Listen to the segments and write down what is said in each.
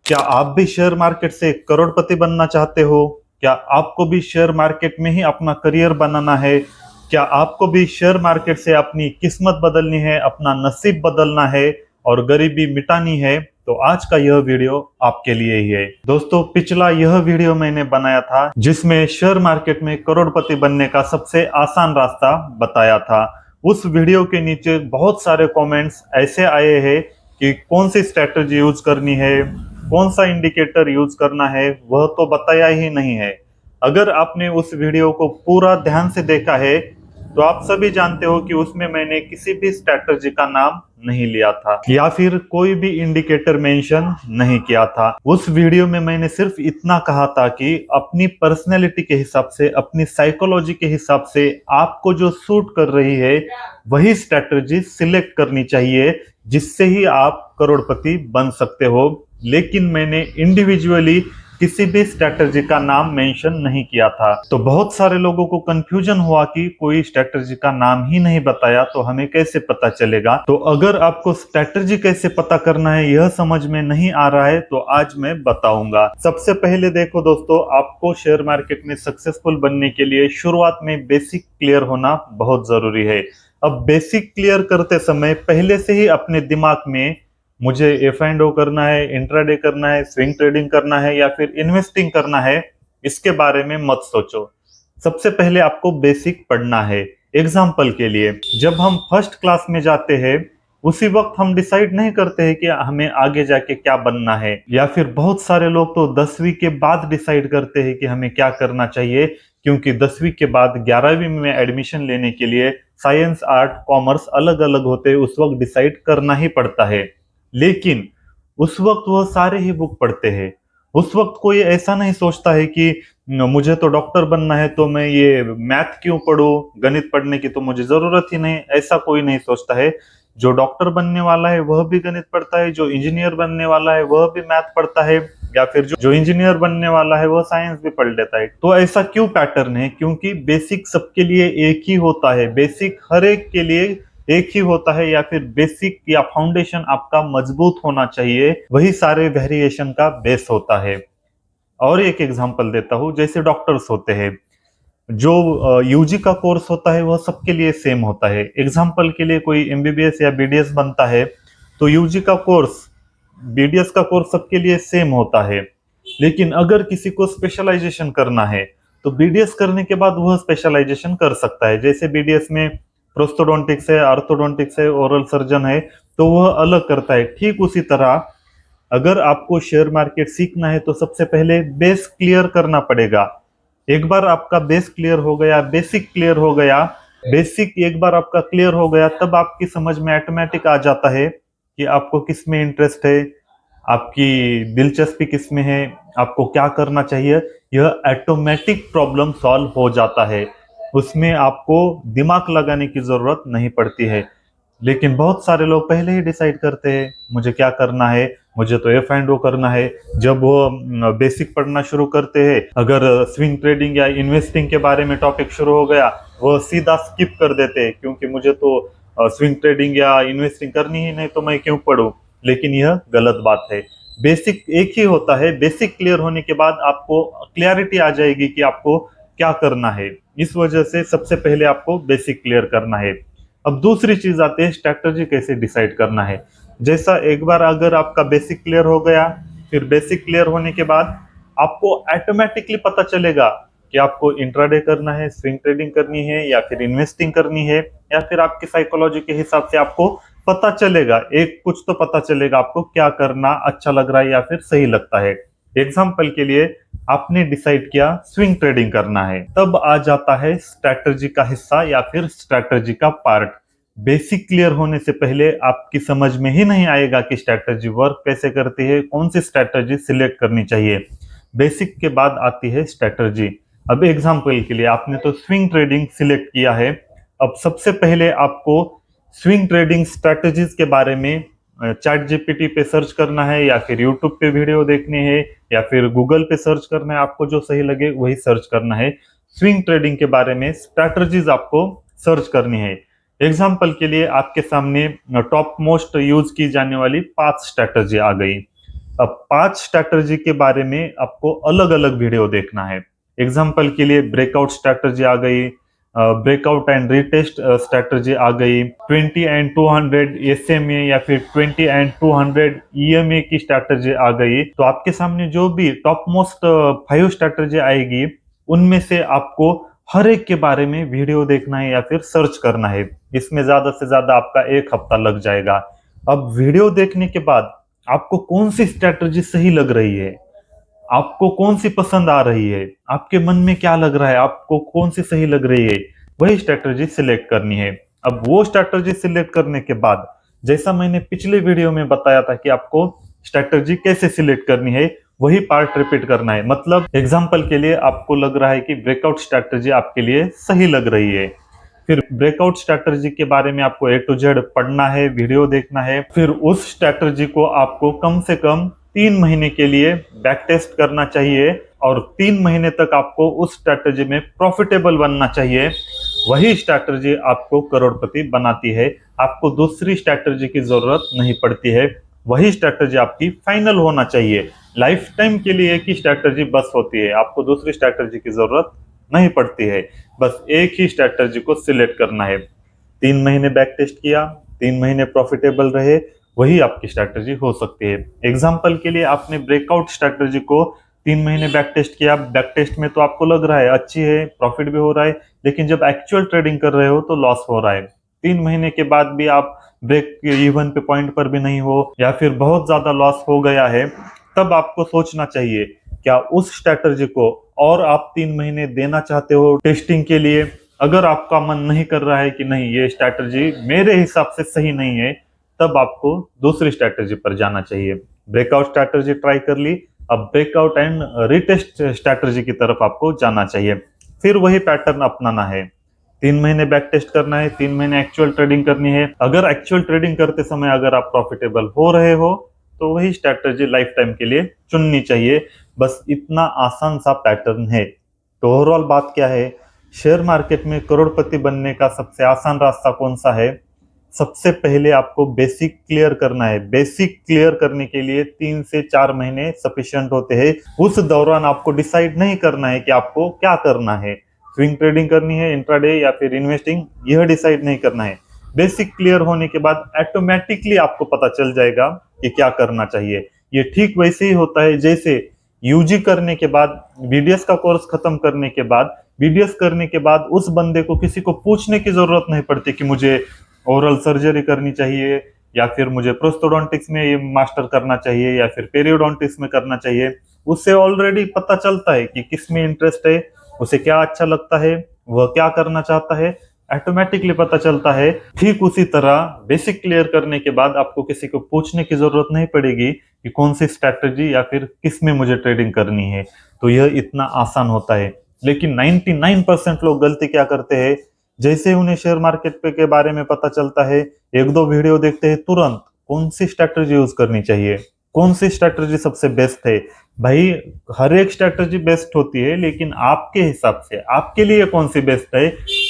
क्या आप भी शेयर मार्केट से करोड़पति बनना चाहते हो? क्या आपको भी शेयर मार्केट में ही अपना करियर बनाना है? क्या आपको भी शेयर मार्केट से अपनी किस्मत बदलनी है, अपना नसीब बदलना है और गरीबी मिटानी है? तो आज का यह वीडियो आपके लिए ही है। दोस्तों, पिछला यह वीडियो मैंने बनाया था जिसमें शेयर मार्केट में करोड़पति बनने का सबसे आसान रास्ता बताया था। उस वीडियो के नीचे बहुत सारे कमेंट्स ऐसे आए हैं कि कौन सी स्ट्रेटजी यूज करनी है, कौन सा इंडिकेटर यूज करना है, वह तो बताया ही नहीं है। अगर आपने उस वीडियो को पूरा ध्यान से देखा है तो आप सभी जानते हो कि उसमें मैंने किसी भी स्ट्रैटेजी का नाम नहीं लिया था या फिर कोई भी इंडिकेटर मेंशन नहीं किया था। उस वीडियो में मैंने सिर्फ इतना कहा था कि अपनी पर्सनैलिटी के हिसाब से, अपनी साइकोलॉजी के हिसाब से आपको जो सूट कर रही है वही स्ट्रैटेजी सिलेक्ट करनी चाहिए, जिससे ही आप करोड़पति बन सकते हो। लेकिन मैंने इंडिविजुअली किसी भी स्ट्रैटेजी का नाम मेंशन नहीं किया था। तो बहुत सारे लोगों को कंफ्यूजन हुआ कि कोई स्ट्रैटेजी का नाम ही नहीं बताया तो हमें कैसे पता चलेगा। तो अगर आपको स्ट्रैटेजी कैसे पता करना है यह समझ में नहीं आ रहा है तो आज मैं बताऊंगा। सबसे पहले देखो दोस्तों, आपको शेयर मार्केट में सक्सेसफुल बनने के लिए शुरुआत में बेसिक क्लियर होना बहुत जरूरी है। अब बेसिक क्लियर करते समय पहले से ही अपने दिमाग में मुझे एफ एंड ओ करना है, इंट्राडे करना है, स्विंग ट्रेडिंग करना है या फिर इन्वेस्टिंग करना है, इसके बारे में मत सोचो। सबसे पहले आपको बेसिक पढ़ना है। एग्जाम्पल के लिए, जब हम फर्स्ट क्लास में जाते हैं उसी वक्त हम डिसाइड नहीं करते हैं कि हमें आगे जाके क्या बनना है, या फिर बहुत सारे लोग तो 10वीं के बाद डिसाइड करते हैं कि हमें क्या करना चाहिए, क्योंकि 10वीं के बाद 11वीं में एडमिशन लेने के लिए साइंस, आर्ट, कॉमर्स अलग अलग होते हैं, उस वक्त डिसाइड करना ही पड़ता है। लेकिन उस वक्त वह सारे ही बुक पढ़ते हैं। उस वक्त कोई ऐसा नहीं सोचता है कि मुझे तो डॉक्टर बनना है तो मैं ये मैथ क्यों पढूं, गणित पढ़ने की तो मुझे जरूरत ही नहीं, ऐसा कोई नहीं सोचता है। जो डॉक्टर बनने वाला है वह भी गणित पढ़ता है, जो इंजीनियर बनने वाला है वह भी मैथ पढ़ता है, या फिर जो इंजीनियर बनने वाला है वह साइंस भी पढ़ लेता है। तो ऐसा क्यों पैटर्न है? क्योंकि बेसिक सबके लिए एक ही होता है, बेसिक हर एक के लिए एक ही होता है, या फिर बेसिक या फाउंडेशन आपका मजबूत होना चाहिए, वही सारे वेरिएशन का बेस होता है। और एक एग्जांपल देता हूं, जैसे डॉक्टर्स होते हैं, जो यूजी का कोर्स होता है वह सबके लिए सेम होता है। एग्जांपल के लिए कोई एमबीबीएस या बीडीएस बनता है तो यूजी का कोर्स, बीडीएस का कोर्स सबके लिए सेम होता है। लेकिन अगर किसी को स्पेशलाइजेशन करना है तो बीडीएस करने के बाद वह स्पेशलाइजेशन कर सकता है। जैसे बीडीएस में प्रोस्थोडोंटिक्स है, ऑर्थोडोंटिक्स है, ओरल सर्जन है, तो वह अलग करता है। ठीक उसी तरह अगर आपको शेयर मार्केट सीखना है तो सबसे पहले बेस क्लियर करना पड़ेगा। एक बार आपका बेस क्लियर हो गया, बेसिक क्लियर हो गया, बेसिक एक बार आपका क्लियर हो गया, तब आपकी समझ में ऑटोमेटिक आ जाता है कि आपको किस में इंटरेस्ट है, आपकी दिलचस्पी किस में है, आपको क्या करना चाहिए। यह ऑटोमेटिक प्रॉब्लम सॉल्व हो जाता है, उसमें आपको दिमाग लगाने की जरूरत नहीं पड़ती है। लेकिन बहुत सारे लोग पहले ही डिसाइड करते हैं मुझे क्या करना है, मुझे तो एफ एंड ओ करना है। जब वो बेसिक पढ़ना शुरू करते हैं, अगर स्विंग ट्रेडिंग या इन्वेस्टिंग के बारे में टॉपिक शुरू हो गया, वो सीधा स्किप कर देते हैं, क्योंकि मुझे तो स्विंग ट्रेडिंग या इन्वेस्टिंग करनी ही नहीं तो मैं क्यों पढ़ूं। लेकिन यह गलत बात है। बेसिक एक ही होता है। बेसिक क्लियर होने के बाद आपको क्लैरिटी आ जाएगी कि आपको क्या करना है। इस वजह से सबसे पहले आपको बेसिक क्लियर करना है। अब दूसरी चीज आती है स्ट्रैटेजी कैसे डिसाइड करना है। जैसा एक बार अगर आपका बेसिक क्लियर हो गया, फिर बेसिक क्लियर होने के बाद आपको ऑटोमेटिकली पता चलेगा कि आपको इंट्राडे करना है, स्विंग ट्रेडिंग करनी है या फिर इन्वेस्टिंग करनी है, या फिर आपकी साइकोलॉजी के हिसाब से आपको पता चलेगा, एक कुछ तो पता चलेगा आपको क्या करना अच्छा लग रहा है या फिर सही लगता है। एग्जाम्पल के लिए, आपने डिसाइड किया स्विंग ट्रेडिंग करना है, तब आ जाता है स्ट्रैटेजी का हिस्सा या फिर स्ट्रैटेजी का पार्ट। बेसिक क्लियर होने से पहले आपकी समझ में ही नहीं आएगा कि स्ट्रैटेजी वर्क कैसे करती है, कौन सी स्ट्रैटेजी सिलेक्ट करनी चाहिए। बेसिक के बाद आती है स्ट्रैटेजी। अब एग्जाम्पल के लिए, आपने तो स्विंग ट्रेडिंग सिलेक्ट किया है, अब सबसे पहले आपको स्विंग ट्रेडिंग स्ट्रैटेजीज के बारे में चैट जीपीटी पे सर्च करना है, या फिर यूट्यूब पे वीडियो देखनी है, या फिर गूगल पे सर्च करना है, आपको जो सही लगे वही सर्च करना है। स्विंग ट्रेडिंग के बारे में स्ट्रैटेजीज आपको सर्च करनी है। एग्जाम्पल के लिए आपके सामने टॉप मोस्ट यूज की जाने वाली 5 स्ट्रैटेजी आ गई। अब 5 स्ट्रैटेजी के बारे में आपको अलग अलग वीडियो देखना है। एग्जाम्पल के लिए ब्रेकआउट स्ट्रैटेजी आ गई, ब्रेकआउट एंड रीटेस्ट स्ट्रैटेजी आ गई, 20 एंड 200 SMA या फिर 20 एंड 200 EMA की स्ट्रैटेजी आ गई। तो आपके सामने जो भी टॉप मोस्ट 5 स्ट्रैटेजी आएगी, उनमें से आपको हर एक के बारे में वीडियो देखना है या फिर सर्च करना है। इसमें ज्यादा से ज्यादा आपका 1 हफ्ता लग जाएगा। अब वीडियो देखने के बाद आपको कौन सी स्ट्रैटेजी सही लग रही है, आपको कौन सी पसंद आ रही है, आपके मन में क्या लग रहा है, आपको कौन सी सही लग रही है, वही स्ट्रैटेजी सिलेक्ट करनी है। अब वो स्ट्रैटेजी सिलेक्ट करने के बाद, जैसा मैंने पिछले वीडियो में बताया था कि आपको स्ट्रैटेजी कैसे सिलेक्ट करनी है, वही पार्ट रिपीट करना है। मतलब एग्जांपल के लिए आपको लग रहा है कि ब्रेकआउट स्ट्रैटेजी आपके लिए सही लग रही है, फिर ब्रेकआउट स्ट्रैटेजी के बारे में आपको A to Z पढ़ना है, वीडियो देखना है। फिर उस स्ट्रैटेजी को आपको कम से कम 3 महीने के लिए बैक टेस्ट करना चाहिए और 3 महीने तक आपको उस स्ट्रैटेजी में प्रॉफिटेबल बनना चाहिए। वही स्ट्रैटेजी आपको करोड़पति बनाती है। आपको दूसरी स्ट्रैटेजी की जरूरत नहीं पड़ती है। वही स्ट्रैटेजी आपकी फाइनल होना चाहिए। लाइफ टाइम के लिए एक ही स्ट्रैटेजी बस होती है, आपको दूसरी स्ट्रैटेजी की जरूरत नहीं पड़ती है। बस एक ही स्ट्रैटेजी को सिलेक्ट करना है। 3 महीने बैक टेस्ट किया, 3 महीने प्रॉफिटेबल रहे, वही आपकी स्ट्रैटेजी हो सकती है। एग्जाम्पल के लिए आपने ब्रेकआउट स्ट्रैटेजी को 3 महीने बैक टेस्ट किया, बैक टेस्ट में तो आपको लग रहा है अच्छी है, प्रॉफिट भी हो रहा है, लेकिन जब एक्चुअल ट्रेडिंग कर रहे हो तो लॉस हो रहा है। 3 महीने के बाद भी आप ब्रेक इवन पे पॉइंट पर भी नहीं हो या फिर बहुत ज्यादा लॉस हो गया है, तब आपको सोचना चाहिए क्या उस स्ट्रैटेजी को और आप 3 महीने देना चाहते हो टेस्टिंग के लिए। अगर आपका मन नहीं कर रहा है कि नहीं ये स्ट्रैटेजी मेरे हिसाब से सही नहीं है, तब आपको दूसरी स्ट्रैटेजी पर जाना चाहिए। ब्रेकआउट स्ट्रैटेजी ट्राई कर ली, अब ब्रेकआउट एंड रिटेस्ट स्ट्रैटेजी की तरफ आपको जाना चाहिए। फिर वही पैटर्न अपनाना है। 3 महीने बैक टेस्ट करना है, 3 महीने एक्चुअल ट्रेडिंग करनी है। अगर एक्चुअल ट्रेडिंग करते समय अगर आप प्रॉफिटेबल हो रहे हो तो वही स्ट्रैटेजी लाइफ टाइम के लिए चुननी चाहिए। बस इतना आसान सा पैटर्न है। तो ओवरऑल बात क्या है, शेयर मार्केट में करोड़पति बनने का सबसे आसान रास्ता कौन सा है? सबसे पहले आपको बेसिक क्लियर करना है। बेसिक क्लियर करने के लिए 3 से 4 महीने सफिशिएंट होते हैं। उस दौरान आपको डिसाइड नहीं करना है कि आपको क्या करना है, स्विंग ट्रेडिंग करनी है, इंट्राडे या फिर इन्वेस्टिंग, यह डिसाइड नहीं करना है। बेसिक क्लियर होने के बाद ऑटोमेटिकली आपको पता चल जाएगा कि क्या करना चाहिए। ये ठीक वैसे ही होता है जैसे यूजी करने के बाद, बीडीएस का कोर्स खत्म करने के बाद, बीडीएस करने के बाद उस बंदे को किसी को पूछने की जरूरत नहीं पड़ती कि मुझे ओरल सर्जरी करनी चाहिए या फिर मुझे प्रोस्थोडोंटिक्स में ये मास्टर करना चाहिए या फिर पेरियोडोंटिक्स में करना चाहिए। उससे ऑलरेडी पता चलता है कि किस में इंटरेस्ट है, उसे क्या अच्छा लगता है, वह क्या करना चाहता है, ऑटोमेटिकली पता चलता है। ठीक उसी तरह बेसिक क्लियर करने के बाद आपको किसी को पूछने की जरूरत नहीं पड़ेगी कि कौन सी स्ट्रैटेजी या फिर किस में मुझे ट्रेडिंग करनी है। तो यह इतना आसान होता है। लेकिन 99% लोग गलती क्या करते हैं, जैसे उन्हें शेयर मार्केट पे के बारे में पता चलता है, 1-2 वीडियो देखते हैं, तुरंत कौन सी स्ट्रैटेजी यूज करनी चाहिए, कौन सी स्ट्रैटेजी सबसे बेस्ट है। भाई हर एक स्ट्रैटेजी बेस्ट होती है, लेकिन आपके हिसाब से आपके लिए कौन सी बेस्ट है,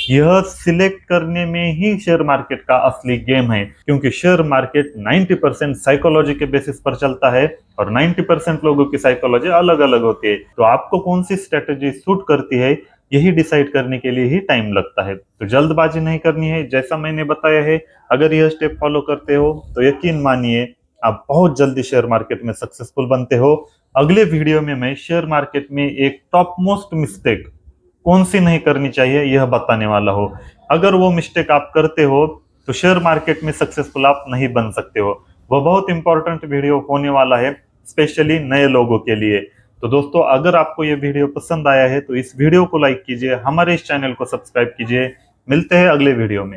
यह सिलेक्ट करने में ही शेयर मार्केट का असली गेम है। क्योंकि शेयर मार्केट 90% साइकोलॉजी के बेसिस पर चलता है और 90% लोगों की साइकोलॉजी अलग अलग होती है। तो आपको कौन सी स्ट्रैटेजी सूट करती है, यही डिसाइड करने के लिए ही टाइम लगता है। तो जल्दबाजी नहीं करनी है। जैसा मैंने बताया है, अगर यह स्टेप फॉलो करते हो तो यकीन मानिए आप बहुत जल्दी शेयर मार्केट में सक्सेसफुल बनते हो। अगले वीडियो में मैं शेयर मार्केट में एक टॉप मोस्ट मिस्टेक कौन सी नहीं करनी चाहिए यह बताने वाला हूँ। अगर वो मिस्टेक आप करते हो तो शेयर मार्केट में सक्सेसफुल आप नहीं बन सकते हो। वह बहुत इंपॉर्टेंट वीडियो होने वाला है, स्पेशली नए लोगों के लिए। तो दोस्तों, अगर आपको ये वीडियो पसंद आया है तो इस वीडियो को लाइक कीजिए, हमारे इस चैनल को सब्सक्राइब कीजिए। मिलते हैं अगले वीडियो में।